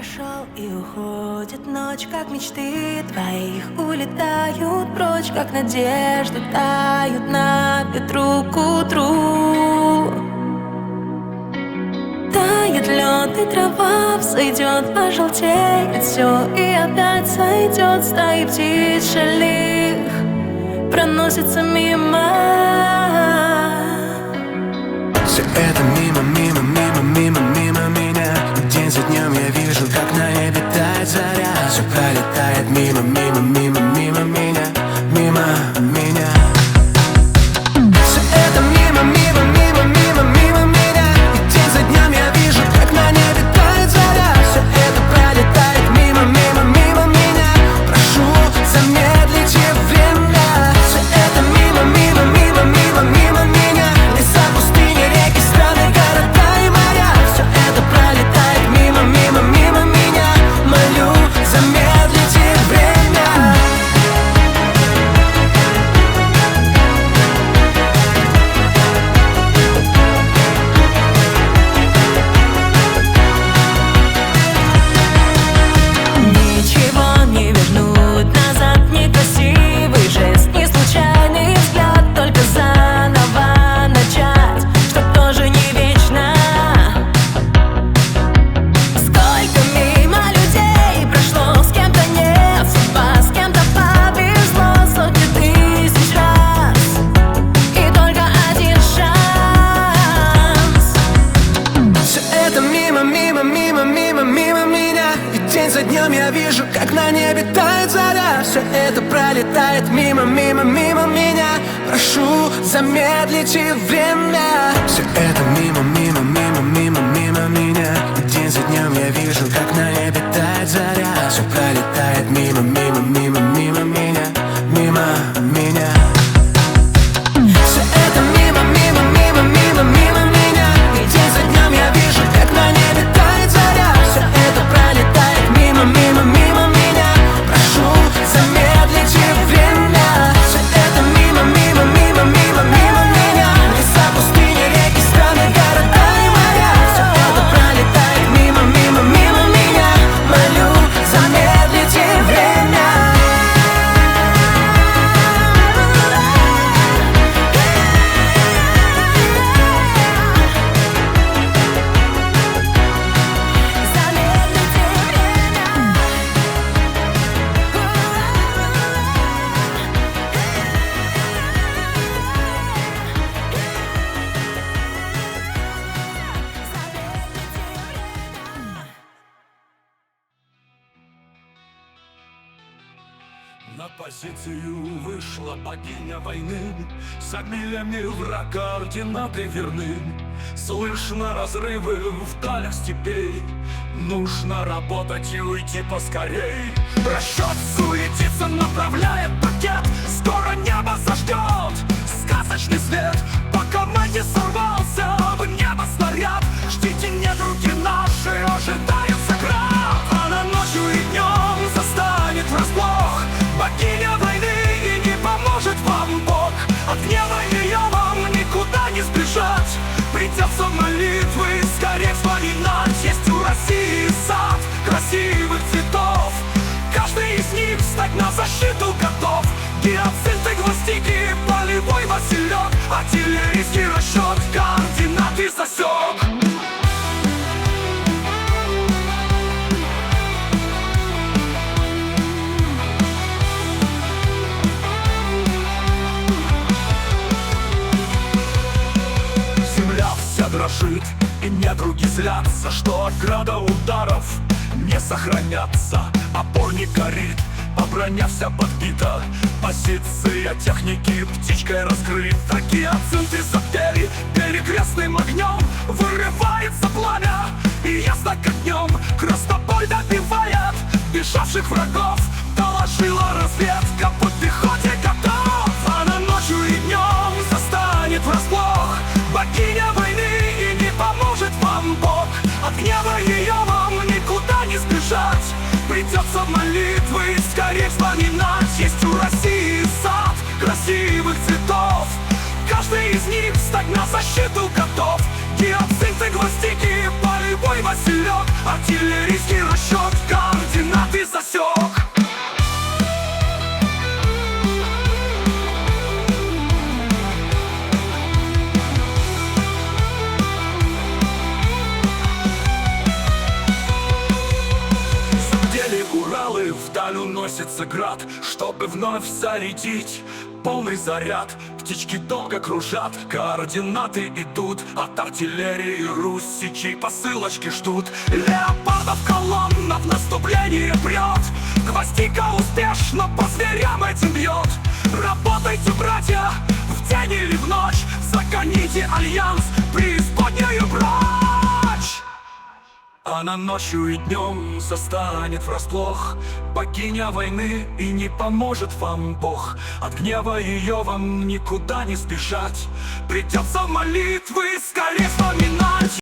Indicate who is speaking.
Speaker 1: прошел и уходит ночь, как мечты твоих улетают прочь, как надежды тают на ветру к утру. Тает лед и трава взойдет, пожелтеет все и опять сойдет. Стаи птиц шалих проносится мимо.
Speaker 2: Все это мимо, мимо, мимо, мимо, мимо меня. День за днем я вижу, как на небе тает заря. Все пролетает мимо, мимо, мимо, мимо меня, мимо меня. Все это мимо, мимо, мимо, мимо, мимо меня. И день за днем я вижу, как на небе тает заря. Все это пролетает мимо, мимо, мимо меня. Прошу, замедлите время. Все это мимо, мимо, мимо, мимо, мимо меня. Леса, пустыни, реки, страны, города и моря. Все это пролетает мимо, мимо, мимо меня. Молю, замедлите время.
Speaker 1: Ничего не вернуть назад, некрасивый жест, не случайный взгляд, только заново начать, что тоже не вечно. Сколько мимо людей прошло, с кем-то нет судьба, с кем-то повезло сотни тысяч раз, и только один шанс.
Speaker 2: Все это мимо, мимо, мимо, мимо, мимо меня. И день за днем я вижу, как на небе тает заря. Все это пролетает мимо, мимо, мимо меня. Прошу, замедлите время. Все это мимо, мимо, мимо, мимо, мимо меня. И день за днем я вижу, как на небе тает заря. Все пролетает мимо, мимо, мимо, мимо меня, мимо меня. Все это мимо, мимо, мимо, мимо, мимо меня. И день за днем я вижу, как на небе тает заря. Все это пролетает мимо, мимо, мимо меня. Прошу, замедлите время. Все это мимо, мимо, мимо, мимо, мимо меня. Леса, пустыни, реки, страны, города и моря. Все это пролетает мимо, мимо, мимо меня. Молю, замедлите время.
Speaker 3: На позицию вышла богиня войны. С милями враг, координаты верны. Слышно разрывы в далях степей. Нужно работать и уйти поскорей. Расчет суетится, направляет пакет. Скоро небо заждет сказочный свет. По команде сорвался в небо снаряд. Ждите, недруги наши, ожидается град. Она ночью и днем застанет врасплох. Богиня войны и не поможет вам Бог. От гнева ее вам никуда не сбежать. Придется молитвы скорее вспоминать. Есть у России сад красивых цветов. Каждый из них встать на защиту готов. Гиацинты, гвоздики, полевой василек. Артиллерийский расчет координаты засек. Дрожит, и недруги злятся, что от града ударов не сохранятся. Опорник горит, а броня вся подбита. Позиция техники птичкой раскрыта. Гиацинты запели перекрестным огнем. Вырывается пламя, и ясно как днем. Краснополь добивает бежавших врагов. Доложила разведка, по пехоте готов. Она ночью и днем застанет врасплох. Богиня войны и не поможет вам Бог. От гнева ее вам никуда не сбежать. Придется молитвы скорее вспоминать. Есть у России сад красивых цветов. Каждый из них встать на защиту готов. Гиацинты, гвоздики, полевой василек. Артиллерийский расчет проносится град, чтобы вновь зарядить полный заряд. Птички долго кружат, координаты идут от артиллерии Руси, чьи посылочки ждут. Леопардов колонна в наступление прет, гвоздика успешно по зверям этим бьет. Работайте, братья, в день или в ночь, загоните альянс, преисподнюю прочь. Она ночью и днем застанет врасплох, богиня войны, и не поможет вам Бог. От гнева ее вам никуда не сбежать, придется молитвы скорее вспоминать.